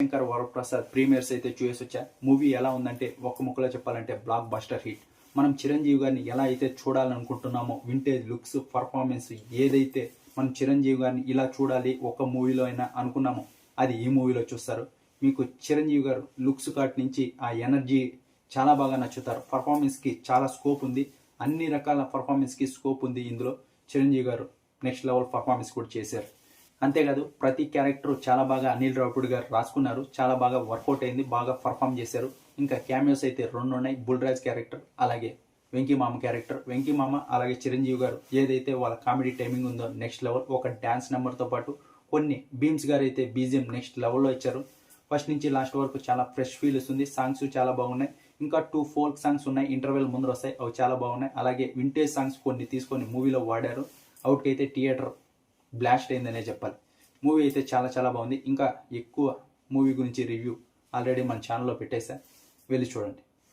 Shankar Varaprasad premieres అయితే చూసి వచ్చా. మూవీ ఎలా ఉందంటే ఒక్క ముక్కలో చెప్పాలంటే బ్లాక్ బస్టర్ హిట్. మనం చిరంజీవి గారిని ఎలా అయితే చూడాలనుకుంటున్నామో వింటేజ్ లుక్స్ పర్ఫార్మెన్స్ ఏదైతే మనం చిరంజీవి గారిని ఇలా చూడాలి ఒక మూవీలో అయినా అనుకున్నామో అది ఈ మూవీలో చూస్తారు. మీకు చిరంజీవి గారు లుక్స్ కాట్ నుంచి ఆ ఎనర్జీ చాలా బాగా నచ్చుతారు. పర్ఫార్మెన్స్కి చాలా స్కోప్ ఉంది, అన్ని రకాల పర్ఫార్మెన్స్కి స్కోప్ ఉంది. ఇందులో చిరంజీవి గారు నెక్స్ట్ లెవెల్ పర్ఫార్మెన్స్ కూడా చేశారు. అంతేకాదు ప్రతి క్యారెక్టర్ చాలా బాగా అనిల్ రావిపూడి గారు రాసుకున్నారు, చాలా బాగా వర్కౌట్ అయింది, బాగా పర్ఫామ్ చేశారు. ఇంకా క్యామియోస్ అయితే 2 ఉన్నాయి. బుల్రాజ్ క్యారెక్టర్ అలాగే వెంకీ మామ క్యారెక్టర్. వెంకీ మామ అలాగే చిరంజీవి గారు ఏదైతే వాళ్ళ కామెడీ టైమింగ్ ఉందో నెక్స్ట్ లెవెల్. ఒక డ్యాన్స్ నెంబర్తో పాటు కొన్ని బీమ్స్ గారు అయితే బీజిఎం నెక్స్ట్ లెవెల్లో ఇచ్చారు. ఫస్ట్ నుంచి లాస్ట్ వరకు చాలా ఫ్రెష్ ఫీల్ వస్తుంది. సాంగ్స్ చాలా బాగున్నాయి. ఇంకా 2 ఫోల్క్ సాంగ్స్ ఉన్నాయి, ఇంటర్వెల్ ముందర వస్తాయి, అవి చాలా బాగున్నాయి. అలాగే వింటేజ్ సాంగ్స్ కొన్ని తీసుకొని మూవీలో వాడారు. అవుట్కి అయితే థియేటర్ బ్లాస్ట్ అయిందనే చెప్పాలి. మూవీ అయితే చాలా చాలా బాగుంది. ఇంకా ఎక్కువ మూవీ గురించి రివ్యూ ఆల్రెడీ మన ఛానల్లో పెట్టేసా, వెళ్ళి చూడండి.